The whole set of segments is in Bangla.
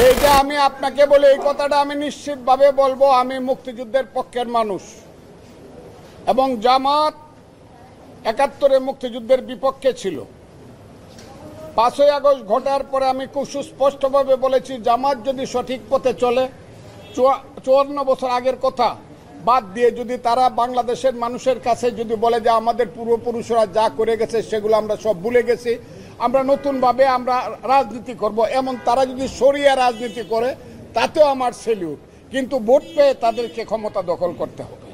এইটা আমি আপনাকে বলে এই কথাটা আমি নিশ্চিতভাবে বলবো, আমি মুক্তিযুদ্ধের পক্ষের মানুষ এবং জামাত ৭১-এ মুক্তিযুদ্ধের বিপক্ষে ছিল। ৫ই আগস্ট ঘটার পরে আমি খুব সুস্পষ্টভাবে বলেছি, জামাত যদি সঠিক পথে চলে, ৫৪ বছর আগের কথা বাদ দিয়ে যদি তারা বাংলাদেশের মানুষের কাছে যদি বলে যে আমাদের পূর্বপুরুষরা যা করে গেছে সেগুলো আমরা সব ভুলে গেছি, আমরা নতুনভাবে আমরা রাজনীতি করব, এমন তারা যদি শরিয়া রাজনীতি করে তাতেও আমার সেলিউট। কিন্তু ভোট পেয়ে তাদেরকে ক্ষমতা দখল করতে হবে,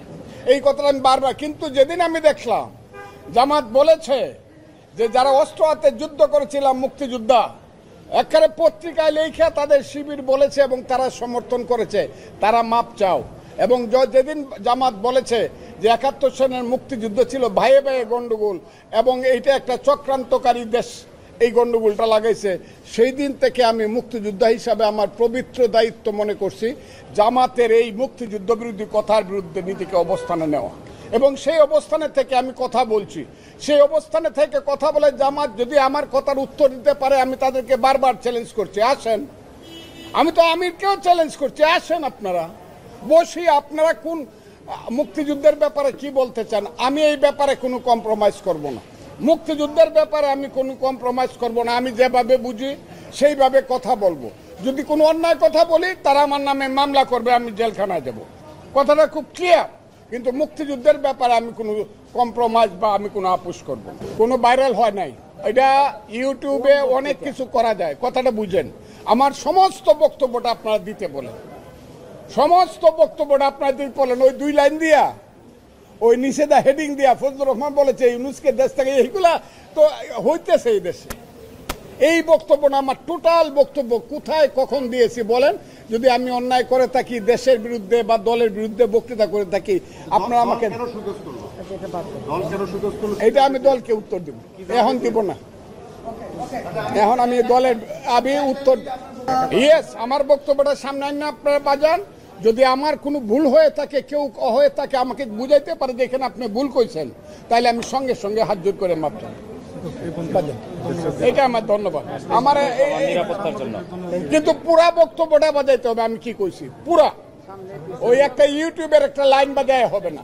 এই কথাটা আমি বারবার। কিন্তু যেদিন আমি দেখলাম জামাত বলেছে যে যারা অস্ত্র হাতে যুদ্ধ করেছিলাম মুক্তিযোদ্ধা, একেবারে পত্রিকায় লেখা তাদের শিবির বলেছে এবং তারা সমর্থন করেছে, তারা মাপ চাও। এবং যেদিন জামাত বলেছে যে ৭১ সনের মুক্তিযুদ্ধ ছিল ভাইয়ে ভাইয়ে গন্ডগোল এবং এইটা একটা চক্রান্তকারী দেশ এই গন্ডগোলটা লাগাইছে, সেই দিন থেকে আমি মুক্তিযোদ্ধা হিসাবে আমার পবিত্র দায়িত্ব মনে করছি জামাতের এই মুক্তিযুদ্ধ বিরোধী কথার বিরুদ্ধে নীতিকে অবস্থানে নেওয়া। এবং সেই অবস্থানে থেকে আমি কথা বলছি, সেই অবস্থানে থেকে কথা বলে জামাত যদি আমার কথার উত্তর দিতে পারে, আমি তাদেরকে বারবার চ্যালেঞ্জ করছি, আসেন। আমি তো আমিরকেও চ্যালেঞ্জ করছি, আসেন আপনারা বসি, আপনারা কোন মুক্তিযুদ্ধের ব্যাপারে কি বলতে চান। আমি এই ব্যাপারে কোনো কম্প্রোমাইজ করব না, মুক্তিযুদ্ধের ব্যাপারে আমি কোনো কম্প্রোমাইজ করব না। আমি যেভাবে বুঝি সেইভাবে কথা বলবো। যদি কোনো অন্যায় কথা বলি তারা আমার নামে মামলা করবে, আমি জেলখানায় যাব, কথাটা খুব ক্লিয়ার। কিন্তু মুক্তিযুদ্ধের ব্যাপারে আমি কোনো কম্প্রোমাইজ বা আমি কোনো আপোষ করব না। কোনো ভাইরাল হয় নাই, এটা ইউটিউবে অনেক কিছু করা যায়, কথাটা বুঝেন। আমার সমস্ত বক্তব্যটা আপনারা দিতে বলেন, সমস্ত বক্তব্যটা আপনারা দিতে বলেন। ওই 2 লাইন দিয়া, ওই নিষেধা হেডিং দিয়া ফজলুর রহমান বলেছে ইউনুসকে দেশ থেকে, এইগুলা তো হইতেছে এই দেশে। এই বক্তব্যটা আমার টোটাল বক্তব্য কোথায় কখন দিয়েছি বলেন। যদি আমি অন্যায় করে থাকি, দেশের বিরুদ্ধে বা দলের বিরুদ্ধে বক্তৃতা করে থাকি, আপনারা আমাকে এইটা আমি দলকে উত্তর দেব, এখন দিব না, এখন আমি দলের আমি উত্তর। ইয়েস, আমার বক্তব্যটা সামনে আইন আপনারা বাজান। যদি আমার কোনো ভুল হয়ে থাকে, কেউ হয়ে থাকে, আমাকে বুঝাইতে পারে যে এখানে আপনি ভুল কইছেন, তাহলে আমি সঙ্গে সঙ্গে হাত জোর করে মাপ চাই। এটা আমার ধন্যবাদ আমার নিরাপত্তার জন্য। কিন্তু পুরা বক্তব্যটা বাজাইতে হবে, আমি কি কইছি পুরা, ওই একটা ইউটিউবের একটা লাইন বাজায় হবে না।